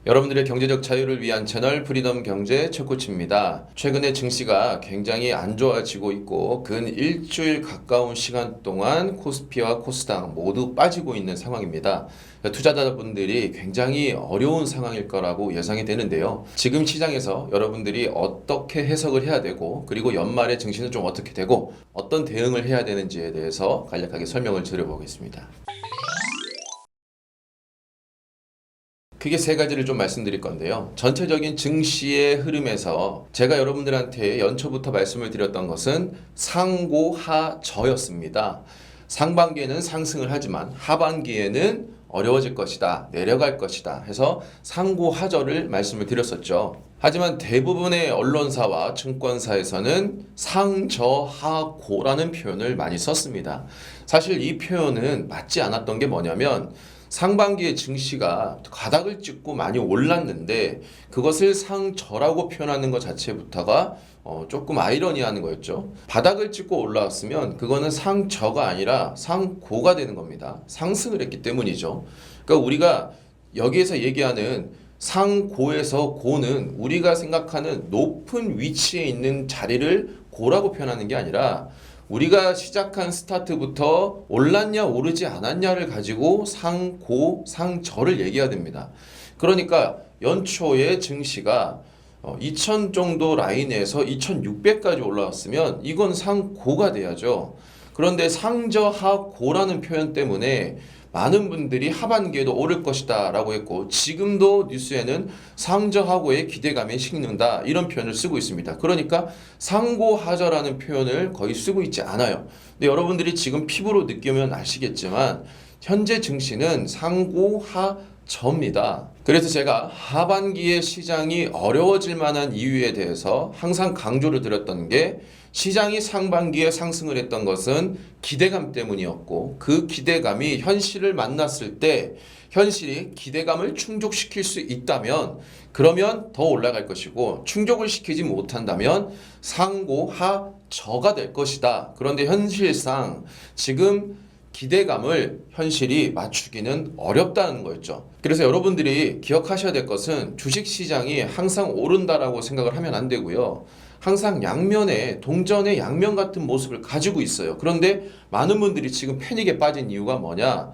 여러분들의 경제적 자유를 위한 채널 프리덤 경제 최코치입니다. 최근에 증시가 굉장히 안 좋아지고 있고 근 일주일 가까운 시간 동안 코스피와 코스닥 모두 빠지고 있는 상황입니다. 투자자분들이 굉장히 어려운 상황일 거라고 예상이 되는데요. 지금 시장에서 여러분들이 어떻게 해석을 해야 되고 그리고 연말에 증시는 좀 어떻게 되고 어떤 대응을 해야 되는지에 대해서 간략하게 설명을 드려보겠습니다. 크게 세 가지를 좀 말씀드릴 건데요. 전체적인 증시의 흐름에서 제가 여러분들한테 연초부터 말씀을 드렸던 것은 상고하저였습니다. 상반기에는 상승을 하지만 하반기에는 어려워질 것이다, 내려갈 것이다 해서 상고하저를 말씀을 드렸었죠. 하지만 대부분의 언론사와 증권사에서는 상저하고라는 표현을 많이 썼습니다. 사실 이 표현은 맞지 않았던 게 뭐냐면 상반기에 증시가 가닥을 찍고 많이 올랐는데 그것을 상저라고 표현하는 것 자체부터가 조금 아이러니한 거였죠. 바닥을 찍고 올라왔으면 그거는 상저가 아니라 상고가 되는 겁니다. 상승을 했기 때문이죠. 그러니까 우리가 여기에서 얘기하는 상고에서 고는 우리가 생각하는 높은 위치에 있는 자리를 고라고 표현하는 게 아니라 우리가 시작한 스타트부터 올랐냐 오르지 않았냐를 가지고 상고, 상저를 얘기해야 됩니다. 그러니까 연초에 증시가 2000 정도 라인에서 2600까지 올라왔으면 이건 상고가 돼야죠. 그런데 상저하고라는 표현 때문에 많은 분들이 하반기에도 오를 것이다 라고 했고 지금도 뉴스에는 상저하고의 기대감에 식는다 이런 표현을 쓰고 있습니다. 그러니까 상고하저라는 표현을 거의 쓰고 있지 않아요. 근데 여러분들이 지금 피부로 느끼면 아시겠지만 현재 증시는 상고하저입니다. 그래서 제가 하반기에 시장이 어려워질 만한 이유에 대해서 항상 강조를 드렸던 게 시장이 상반기에 상승을 했던 것은 기대감 때문이었고 그 기대감이 현실을 만났을 때 현실이 기대감을 충족시킬 수 있다면 그러면 더 올라갈 것이고 충족을 시키지 못한다면 상고하저가 될 것이다. 그런데 현실상 지금 기대감을 현실이 맞추기는 어렵다는 거였죠. 그래서 여러분들이 기억하셔야 될 것은 주식시장이 항상 오른다라고 생각을 하면 안 되고요. 항상 양면에 동전의 양면 같은 모습을 가지고 있어요. 그런데 많은 분들이 지금 패닉에 빠진 이유가 뭐냐?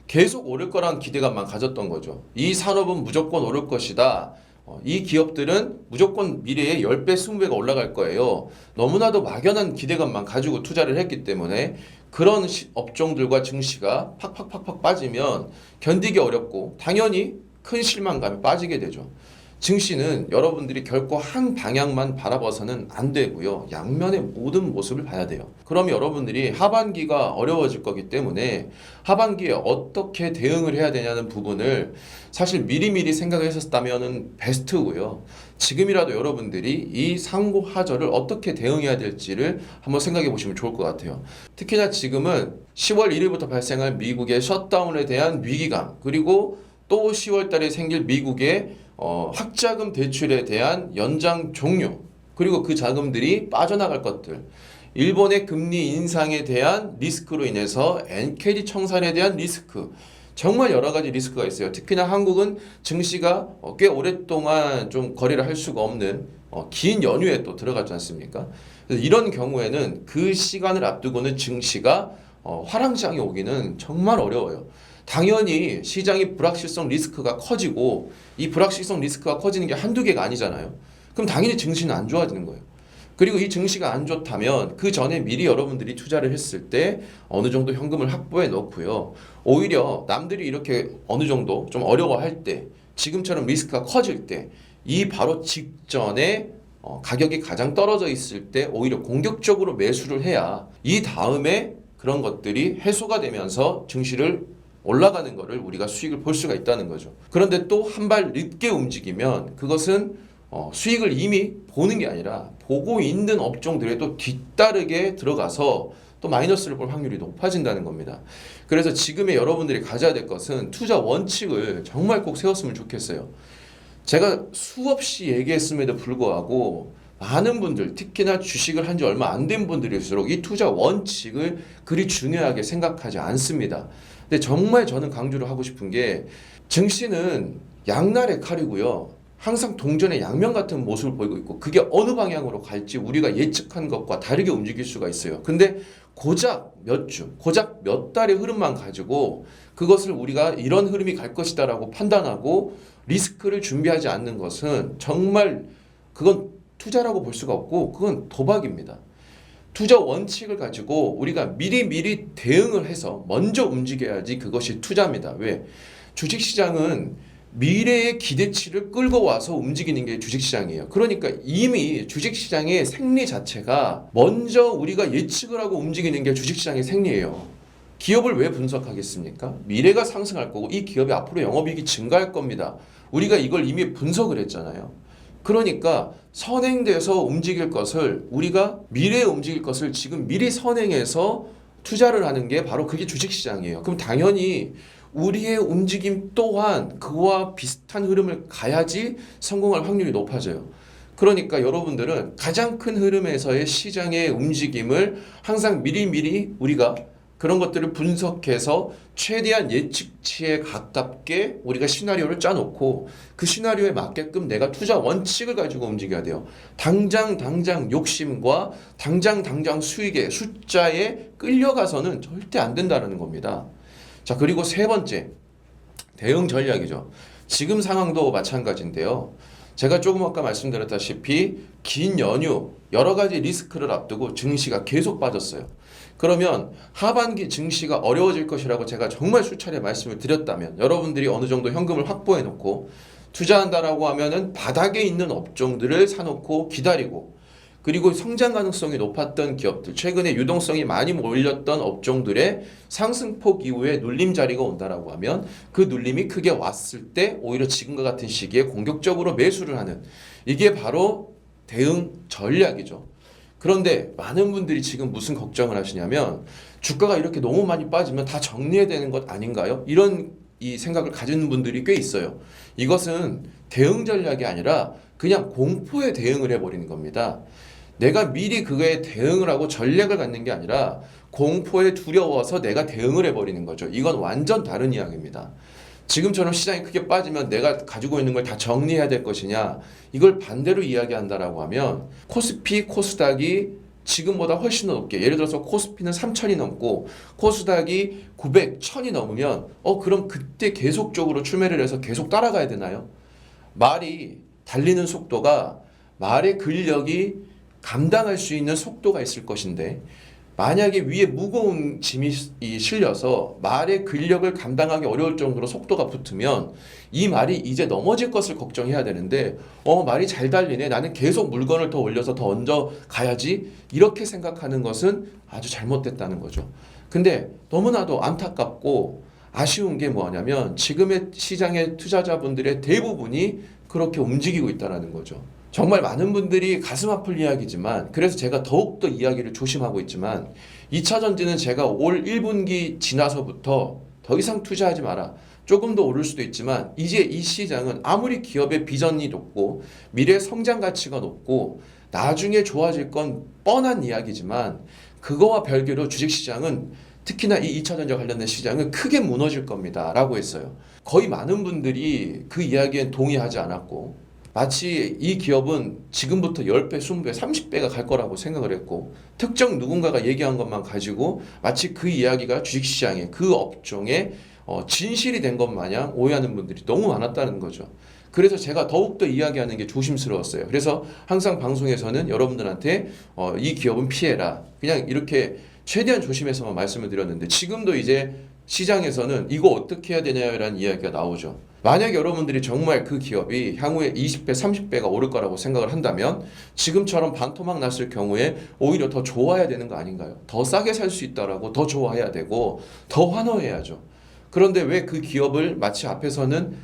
계속 오를 거라는 기대감만 가졌던 거죠. 이 산업은 무조건 오를 것이다. 이 기업들은 무조건 미래에 10배, 20배가 올라갈 거예요. 너무나도 막연한 기대감만 가지고 투자를 했기 때문에 그런 업종들과 증시가 팍팍팍팍 빠지면 견디기 어렵고 당연히 큰 실망감에 빠지게 되죠. 증시는 여러분들이 결코 한 방향만 바라봐서는 안 되고요. 양면의 모든 모습을 봐야 돼요. 그럼 여러분들이 하반기가 어려워질 거기 때문에 하반기에 어떻게 대응을 해야 되냐는 부분을 사실 미리미리 생각했었다면 베스트고요. 지금이라도 여러분들이 이 상고하저를 어떻게 대응해야 될지를 한번 생각해 보시면 좋을 것 같아요. 특히나 지금은 10월 1일부터 발생할 미국의 셧다운에 대한 위기감 그리고 또 10월 달에 생길 미국의 학자금 대출에 대한 연장 종료 그리고 그 자금들이 빠져나갈 것들 일본의 금리 인상에 대한 리스크로 인해서 NKD 청산에 대한 리스크 정말 여러 가지 리스크가 있어요. 특히나 한국은 증시가 꽤 오랫동안 좀 거래를 할 수가 없는 긴 연휴에 또 들어갔지 않습니까? 그래서 이런 경우에는 그 시간을 앞두고는 증시가 화랑장이 오기는 정말 어려워요. 당연히 시장의 불확실성 리스크가 커지고 이 불확실성 리스크가 커지는 게 한두 개가 아니잖아요. 그럼 당연히 증시는 안 좋아지는 거예요. 그리고 이 증시가 안 좋다면 그 전에 미리 여러분들이 투자를 했을 때 어느 정도 현금을 확보해 놓고요. 오히려 남들이 이렇게 어느 정도 좀 어려워할 때 지금처럼 리스크가 커질 때 이 바로 직전에 가격이 가장 떨어져 있을 때 오히려 공격적으로 매수를 해야 이 다음에 그런 것들이 해소가 되면서 증시를 올라가는 거를 우리가 수익을 볼 수가 있다는 거죠. 그런데 또 한 발 늦게 움직이면 그것은 수익을 이미 보는 게 아니라 보고 있는 업종들에 또 뒤따르게 들어가서 또 마이너스를 볼 확률이 높아진다는 겁니다. 그래서 지금의 여러분들이 가져야 될 것은 투자 원칙을 정말 꼭 세웠으면 좋겠어요. 제가 수없이 얘기했음에도 불구하고 많은 분들, 특히나 주식을 한 지 얼마 안 된 분들일수록 이 투자 원칙을 그리 중요하게 생각하지 않습니다. 근데 정말 저는 강조를 하고 싶은 게 증시는 양날의 칼이고요. 항상 동전의 양면 같은 모습을 보이고 있고 그게 어느 방향으로 갈지 우리가 예측한 것과 다르게 움직일 수가 있어요. 근데 고작 몇 주, 고작 몇 달의 흐름만 가지고 그것을 우리가 이런 흐름이 갈 것이다라고 판단하고 리스크를 준비하지 않는 것은 정말 그건 투자라고 볼 수가 없고 그건 도박입니다. 투자 원칙을 가지고 우리가 미리 대응을 해서 먼저 움직여야지 그것이 투자입니다. 왜? 주식시장은 미래의 기대치를 끌고 와서 움직이는 게 주식시장이에요. 그러니까 이미 주식시장의 생리 자체가 먼저 우리가 예측을 하고 움직이는 게 주식시장의 생리예요. 기업을 왜 분석하겠습니까? 미래가 상승할 거고 이 기업이 앞으로 영업이익이 증가할 겁니다. 우리가 이걸 이미 분석을 했잖아요. 그러니까 선행돼서 움직일 것을 우리가 미래에 움직일 것을 지금 미리 선행해서 투자를 하는 게 바로 그게 주식시장이에요. 그럼 당연히 우리의 움직임 또한 그와 비슷한 흐름을 가야지 성공할 확률이 높아져요. 그러니까 여러분들은 가장 큰 흐름에서의 시장의 움직임을 항상 미리 우리가 그런 것들을 분석해서 최대한 예측치에 가깝게 우리가 시나리오를 짜놓고 그 시나리오에 맞게끔 내가 투자 원칙을 가지고 움직여야 돼요. 당장 욕심과 당장 수익의 숫자에 끌려가서는 절대 안 된다는 겁니다. 자, 그리고 세 번째, 대응 전략이죠. 지금 상황도 마찬가지인데요. 제가 조금 아까 말씀드렸다시피 긴 연휴, 여러 가지 리스크를 앞두고 증시가 계속 빠졌어요. 그러면 하반기 증시가 어려워질 것이라고 제가 정말 수차례 말씀을 드렸다면 여러분들이 어느 정도 현금을 확보해 놓고 투자한다라고 하면은 바닥에 있는 업종들을 사놓고 기다리고 그리고 성장 가능성이 높았던 기업들, 최근에 유동성이 많이 몰렸던 업종들의 상승폭 이후에 눌림 자리가 온다라고 하면 그 눌림이 크게 왔을 때 오히려 지금과 같은 시기에 공격적으로 매수를 하는 이게 바로 대응 전략이죠. 그런데 많은 분들이 지금 무슨 걱정을 하시냐면 주가가 이렇게 너무 많이 빠지면 다 정리해야 되는 것 아닌가요? 이런 이 생각을 가지는 분들이 꽤 있어요. 이것은 대응 전략이 아니라 그냥 공포에 대응을 해버리는 겁니다. 내가 미리 그거에 대응을 하고 전략을 갖는 게 아니라 공포에 두려워서 내가 대응을 해버리는 거죠. 이건 완전 다른 이야기입니다. 지금처럼 시장이 크게 빠지면 내가 가지고 있는 걸 다 정리해야 될 것이냐, 이걸 반대로 이야기한다라고 하면 코스피, 코스닥이 지금보다 훨씬 더 높게, 예를 들어서 코스피는 3,000이 넘고 코스닥이 900, 1,000이 넘으면 그럼 그때 계속적으로 추매를 해서 계속 따라가야 되나요? 말이 달리는 속도가 말의 근력이 감당할 수 있는 속도가 있을 것인데 만약에 위에 무거운 짐이 실려서 말의 근력을 감당하기 어려울 정도로 속도가 붙으면 이 말이 이제 넘어질 것을 걱정해야 되는데 말이 잘 달리네, 나는 계속 물건을 더 올려서 더 얹어 가야지, 이렇게 생각하는 것은 아주 잘못됐다는 거죠. 근데 너무나도 안타깝고 아쉬운 게 뭐냐면 지금의 시장의 투자자분들의 대부분이 그렇게 움직이고 있다는 거죠. 정말 많은 분들이 가슴 아플 이야기지만 그래서 제가 더욱더 이야기를 조심하고 있지만 2차 전지는 제가 올 1분기 지나서부터 더 이상 투자하지 마라. 조금 더 오를 수도 있지만 이제 이 시장은 아무리 기업의 비전이 높고 미래 성장 가치가 높고 나중에 좋아질 건 뻔한 이야기지만 그거와 별개로 주식시장은 특히나 이 2차 전지와 관련된 시장은 크게 무너질 겁니다 라고 했어요. 거의 많은 분들이 그 이야기에 동의하지 않았고 마치 이 기업은 지금부터 10배, 20배, 30배가 갈 거라고 생각을 했고 특정 누군가가 얘기한 것만 가지고 마치 그 이야기가 주식시장의 그 업종의 진실이 된 것 마냥 오해하는 분들이 너무 많았다는 거죠. 그래서 제가 더욱더 이야기하는 게 조심스러웠어요. 그래서 항상 방송에서는 여러분들한테 이 기업은 피해라, 그냥 이렇게 최대한 조심해서만 말씀을 드렸는데 지금도 이제 시장에서는 이거 어떻게 해야 되냐라는 이야기가 나오죠. 만약 여러분들이 정말 그 기업이 향후에 20배, 30배가 오를 거라고 생각을 한다면 지금처럼 반토막 났을 경우에 오히려 더 좋아야 되는 거 아닌가요? 더 싸게 살 수 있다라고 더 좋아해야 되고 더 환호해야죠. 그런데 왜 그 기업을 마치 앞에서는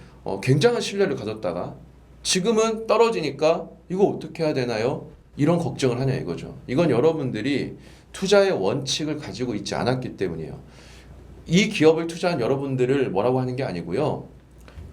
굉장한 신뢰를 가졌다가 지금은 떨어지니까 이거 어떻게 해야 되나요? 이런 걱정을 하냐 이거죠. 이건 여러분들이 투자의 원칙을 가지고 있지 않았기 때문이에요. 이 기업을 투자한 여러분들을 뭐라고 하는 게 아니고요.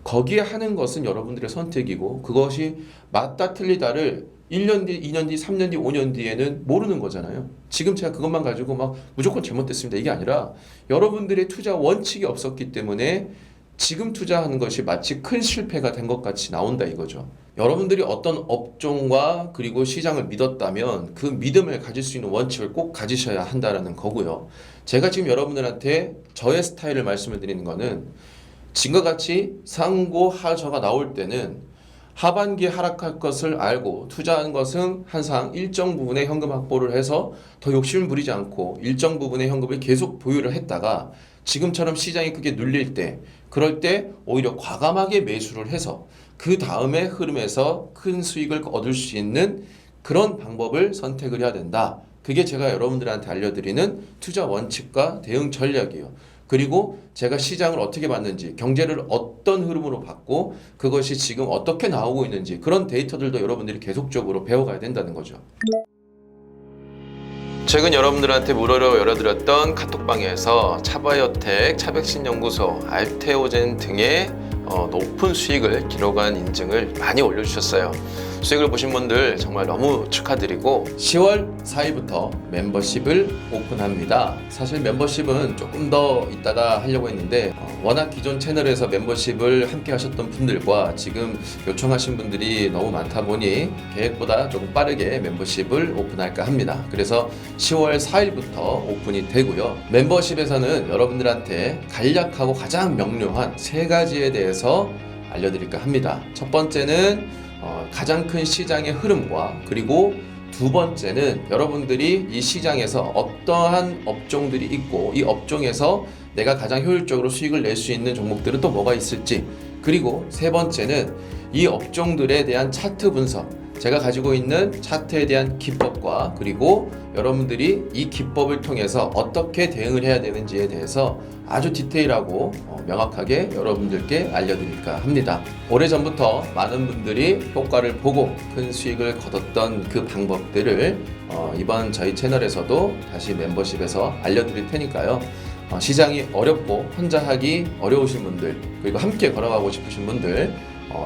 거기에 하는 것은 여러분들의 선택이고 그것이 맞다 틀리다를 1년 뒤, 2년 뒤, 3년 뒤, 5년 뒤에는 모르는 거잖아요. 지금 제가 그것만 가지고 막 무조건 잘못됐습니다 이게 아니라 여러분들의 투자 원칙이 없었기 때문에 지금 투자하는 것이 마치 큰 실패가 된 것 같이 나온다 이거죠. 여러분들이 어떤 업종과 그리고 시장을 믿었다면 그 믿음을 가질 수 있는 원칙을 꼭 가지셔야 한다는 거고요. 제가 지금 여러분들한테 저의 스타일을 말씀을 드리는 거는 지금과 같이 상고하저가 나올 때는 하반기에 하락할 것을 알고 투자하는 것은 항상 일정 부분의 현금 확보를 해서 더 욕심을 부리지 않고 일정 부분의 현금을 계속 보유를 했다가 지금처럼 시장이 크게 눌릴 때 그럴 때 오히려 과감하게 매수를 해서 그 다음에 흐름에서 큰 수익을 얻을 수 있는 그런 방법을 선택을 해야 된다. 그게 제가 여러분들한테 알려드리는 투자 원칙과 대응 전략이에요. 그리고 제가 시장을 어떻게 봤는지, 경제를 어떤 흐름으로 봤고 그것이 지금 어떻게 나오고 있는지 그런 데이터들도 여러분들이 계속적으로 배워가야 된다는 거죠. 최근 여러분들한테 무료로 열어드렸던 카톡방에서 차바이오텍, 차백신연구소, 알테오젠 등의 높은 수익을 기록한 인증을 많이 올려주셨어요. 수익을 보신 분들 정말 너무 축하드리고 10월 4일부터 멤버십을 오픈합니다. 사실 멤버십은 조금 더 이따가 하려고 했는데 워낙 기존 채널에서 멤버십을 함께 하셨던 분들과 지금 요청하신 분들이 너무 많다 보니 계획보다 조금 빠르게 멤버십을 오픈할까 합니다. 그래서 10월 4일부터 오픈이 되고요. 멤버십에서는 여러분들한테 간략하고 가장 명료한 세 가지에 대해서 알려드릴까 합니다. 첫 번째는 가장 큰 시장의 흐름과 그리고 두 번째는 여러분들이 이 시장에서 어떠한 업종들이 있고 이 업종에서 내가 가장 효율적으로 수익을 낼 수 있는 종목들은 또 뭐가 있을지, 그리고 세 번째는 이 업종들에 대한 차트 분석, 제가 가지고 있는 차트에 대한 기법과 그리고 여러분들이 이 기법을 통해서 어떻게 대응을 해야 되는지에 대해서 아주 디테일하고 명확하게 여러분들께 알려드릴까 합니다. 오래전부터 많은 분들이 효과를 보고 큰 수익을 거뒀던 그 방법들을 이번 저희 채널에서도 다시 멤버십에서 알려드릴 테니까요. 시장이 어렵고 혼자 하기 어려우신 분들, 그리고 함께 걸어가고 싶으신 분들,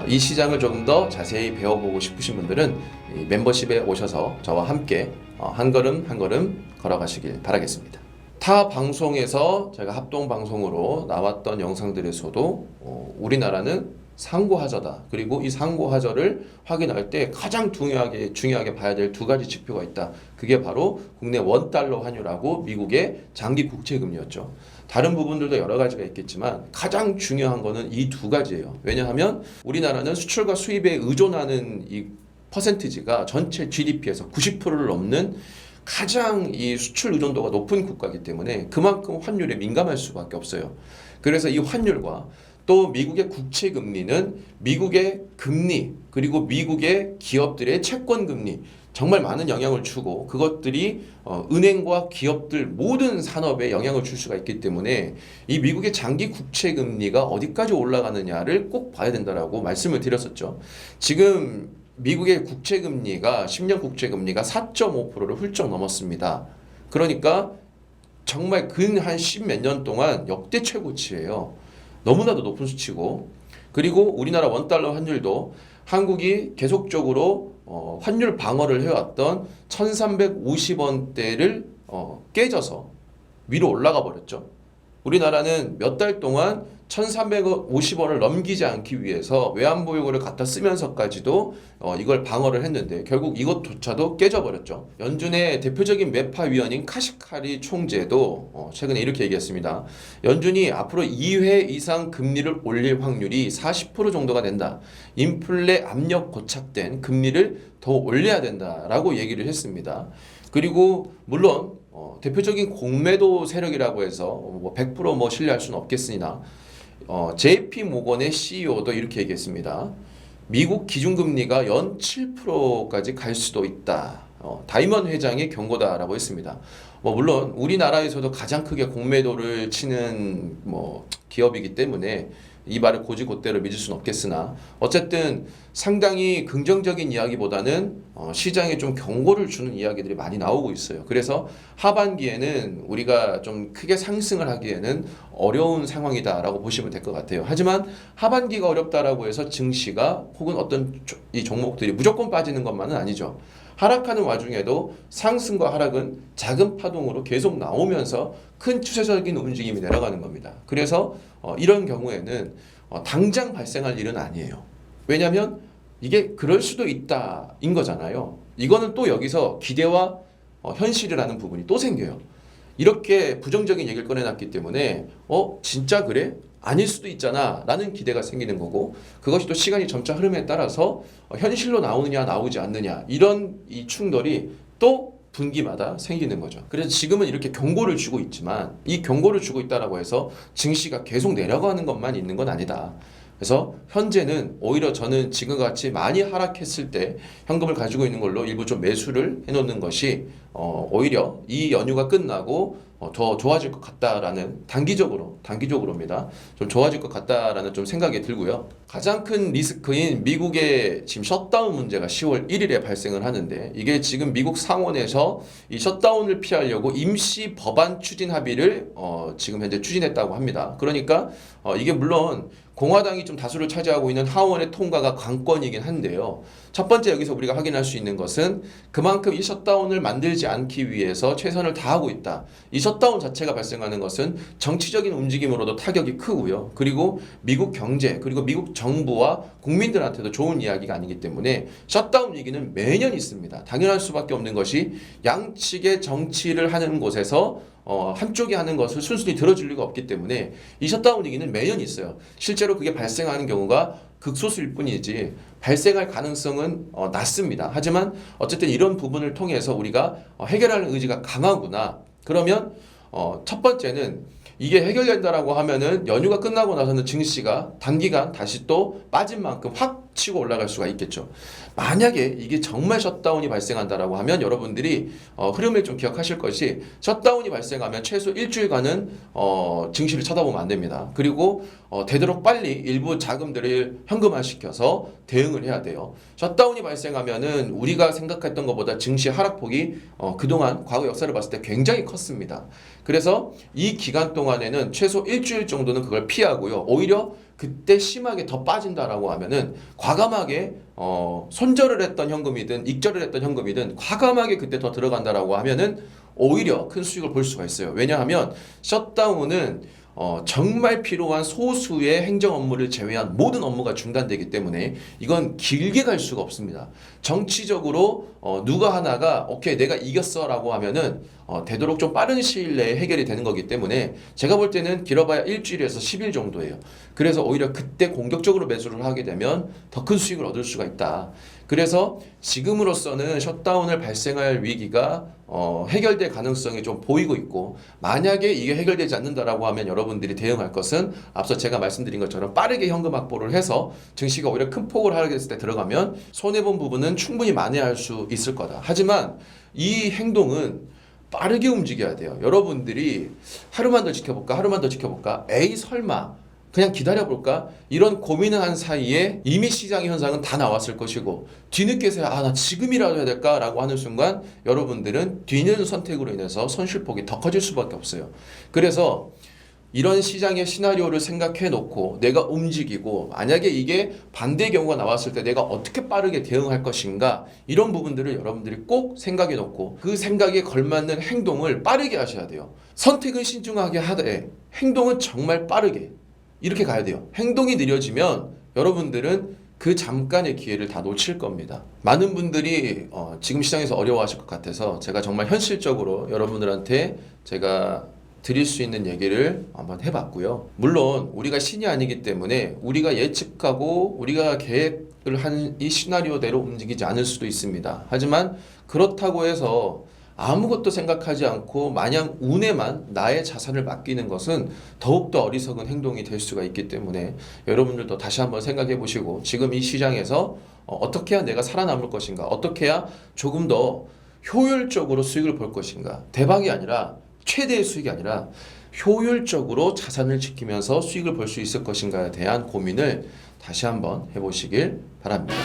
이 시장을 조금 더 자세히 배워보고 싶으신 분들은 이 멤버십에 오셔서 저와 함께 한 걸음 한 걸음 걸어가시길 바라겠습니다. 타 방송에서 제가 합동 방송으로 나왔던 영상들에서도 우리나라는 상고하저다. 그리고 이 상고하저를 확인할 때 가장 중요하게 봐야 될 두 가지 지표가 있다. 그게 바로 국내 원달러 환율하고 미국의 장기 국채금리였죠. 다른 부분들도 여러 가지가 있겠지만 가장 중요한 거는 이 두 가지예요. 왜냐하면 우리나라는 수출과 수입에 의존하는 이 퍼센티지가 전체 GDP에서 90%를 넘는 가장 이 수출 의존도가 높은 국가이기 때문에 그만큼 환율에 민감할 수밖에 없어요. 그래서 이 환율과 또 미국의 국채 금리는 미국의 금리 그리고 미국의 기업들의 채권 금리 정말 많은 영향을 주고 그것들이 은행과 기업들 모든 산업에 영향을 줄 수가 있기 때문에 이 미국의 장기 국채 금리가 어디까지 올라가느냐를 꼭 봐야 된다라고 말씀을 드렸었죠. 지금 미국의 국채 금리가 10년 국채 금리가 4.5%를 훌쩍 넘었습니다. 그러니까 정말 근 한 10몇 년 동안 역대 최고치예요. 너무나도 높은 수치고, 그리고 우리나라 원달러 환율도 한국이 계속적으로 환율 방어를 해왔던 1350원대를 깨져서 위로 올라가 버렸죠. 우리나라는 몇 달 동안 1350원을 넘기지 않기 위해서 외환보유고를 갖다 쓰면서까지도 이걸 방어를 했는데 결국 이것조차도 깨져버렸죠. 연준의 대표적인 매파 위원인 카시카리 총재도 최근에 이렇게 얘기했습니다. 연준이 앞으로 2회 이상 금리를 올릴 확률이 40% 정도가 된다. 인플레 압력 고착된 금리를 더 올려야 된다라고 얘기를 했습니다. 그리고 물론 대표적인 공매도 세력이라고 해서 100% 신뢰할 수는 없겠으나 JP 모건의 CEO도 이렇게 얘기했습니다. 미국 기준금리가 연 7%까지 갈 수도 있다. 다이먼 회장의 경고다라고 했습니다. 물론 우리나라에서도 가장 크게 공매도를 치는 기업이기 때문에 이 말을 곧이곧대로 믿을 수는 없겠으나 어쨌든 상당히 긍정적인 이야기보다는 시장에 좀 경고를 주는 이야기들이 많이 나오고 있어요. 그래서 하반기에는 우리가 좀 크게 상승을 하기에는 어려운 상황이다라고 보시면 될 것 같아요. 하지만 하반기가 어렵다라고 해서 증시가 혹은 어떤 이 종목들이 무조건 빠지는 것만은 아니죠. 하락하는 와중에도 상승과 하락은 작은 파동으로 계속 나오면서 큰 추세적인 움직임이 내려가는 겁니다. 그래서 이런 경우에는 당장 발생할 일은 아니에요. 왜냐하면 이게 그럴 수도 있다인 거잖아요. 이거는 또 여기서 기대와 현실이라는 부분이 또 생겨요. 이렇게 부정적인 얘기를 꺼내놨기 때문에 진짜 그래? 아닐 수도 있잖아 라는 기대가 생기는 거고, 그것이 또 시간이 점차 흐름에 따라서 현실로 나오느냐 나오지 않느냐, 이런 이 충돌이 또 분기마다 생기는 거죠. 그래서 지금은 이렇게 경고를 주고 있지만, 이 경고를 주고 있다라고 해서 증시가 계속 내려가는 것만 있는 건 아니다. 그래서 현재는 오히려 저는 지금과 같이 많이 하락했을 때 현금을 가지고 있는 걸로 일부 좀 매수를 해놓는 것이 오히려 이 연휴가 끝나고 더 좋아질 것 같다라는, 단기적으로입니다. 좀 좋아질 것 같다라는 좀 생각이 들고요. 가장 큰 리스크인 미국의 지금 셧다운 문제가 10월 1일에 발생을 하는데, 이게 지금 미국 상원에서 이 셧다운을 피하려고 임시 법안 추진 합의를 지금 현재 추진했다고 합니다. 그러니까 이게 물론 공화당이 좀 다수를 차지하고 있는 하원의 통과가 관건이긴 한데요. 첫 번째 여기서 우리가 확인할 수 있는 것은 그만큼 이 셧다운을 만들지 않기 위해서 최선을 다하고 있다. 이 셧다운 자체가 발생하는 것은 정치적인 움직임으로도 타격이 크고요. 그리고 미국 경제, 그리고 미국 정부와 국민들한테도 좋은 이야기가 아니기 때문에 셧다운 얘기는 매년 있습니다. 당연할 수밖에 없는 것이 양측의 정치를 하는 곳에서 한쪽이 하는 것을 순순히 들어줄 리가 없기 때문에 이 셧다운 얘기는 매년 있어요. 실제로 그게 발생하는 경우가 극소수일 뿐이지 발생할 가능성은 낮습니다. 하지만 어쨌든 이런 부분을 통해서 우리가 해결하는 의지가 강하구나. 그러면 첫 번째는 이게 해결된다라고 하면은 연휴가 끝나고 나서는 증시가 단기간 다시 또 빠진 만큼 확 치고 올라갈 수가 있겠죠. 만약에 이게 정말 셧다운이 발생한다라고 하면 여러분들이 흐름을 좀 기억하실 것이, 셧다운이 발생하면 최소 일주일간은 증시를 쳐다보면 안 됩니다. 그리고 되도록 빨리 일부 자금들을 현금화시켜서 대응을 해야 돼요. 셧다운이 발생하면은 우리가 생각했던 것보다 증시 하락폭이 그동안 과거 역사를 봤을 때 굉장히 컸습니다. 그래서 이 기간 동안에는 최소 일주일 정도는 그걸 피하고요. 오히려 그때 심하게 더 빠진다라고 하면은 과감하게 손절을 했던 현금이든 익절을 했던 현금이든 과감하게 그때 더 들어간다라고 하면은 오히려 큰 수익을 볼 수가 있어요. 왜냐하면 셧다운은 정말 필요한 소수의 행정 업무를 제외한 모든 업무가 중단되기 때문에 이건 길게 갈 수가 없습니다. 정치적으로 누가 하나가 오케이 내가 이겼어 라고 하면은 되도록 좀 빠른 시일 내에 해결이 되는 거기 때문에 제가 볼 때는 길어봐야 일주일에서 10일 정도예요. 그래서 오히려 그때 공격적으로 매수를 하게 되면 더 큰 수익을 얻을 수가 있다. 그래서 지금으로서는 셧다운을 발생할 위기가 해결될 가능성이 좀 보이고 있고, 만약에 이게 해결되지 않는다라고 하면 여러분들이 대응할 것은 앞서 제가 말씀드린 것처럼 빠르게 현금 확보를 해서 증시가 오히려 큰 폭으로 하락했을 때 들어가면 손해본 부분은 충분히 만회할 수 있을 거다. 하지만 이 행동은 빠르게 움직여야 돼요. 여러분들이 하루만 더 지켜볼까? 에이 설마 그냥 기다려볼까? 이런 고민을 한 사이에 이미 시장의 현상은 다 나왔을 것이고, 뒤늦게서야 나 지금이라도 해야 될까? 라고 하는 순간 여러분들은 뒤늦은 선택으로 인해서 손실폭이 더 커질 수밖에 없어요. 그래서 이런 시장의 시나리오를 생각해 놓고 내가 움직이고, 만약에 이게 반대 경우가 나왔을 때 내가 어떻게 빠르게 대응할 것인가, 이런 부분들을 여러분들이 꼭 생각해 놓고 그 생각에 걸맞는 행동을 빠르게 하셔야 돼요. 선택은 신중하게 하되 행동은 정말 빠르게 이렇게 가야 돼요. 행동이 느려지면 여러분들은 그 잠깐의 기회를 다 놓칠 겁니다. 많은 분들이 지금 시장에서 어려워하실 것 같아서 제가 정말 현실적으로 여러분들한테 제가 드릴 수 있는 얘기를 한번 해봤고요. 물론 우리가 신이 아니기 때문에 우리가 예측하고 우리가 계획을 한 이 시나리오대로 움직이지 않을 수도 있습니다. 하지만 그렇다고 해서 아무것도 생각하지 않고 마냥 운에만 나의 자산을 맡기는 것은 더욱더 어리석은 행동이 될 수가 있기 때문에 여러분들도 다시 한번 생각해 보시고, 지금 이 시장에서 어떻게 해야 내가 살아남을 것인가, 어떻게 해야 조금 더 효율적으로 수익을 볼 것인가, 대박이 아니라 최대의 수익이 아니라 효율적으로 자산을 지키면서 수익을 볼 수 있을 것인가에 대한 고민을 다시 한번 해보시길 바랍니다.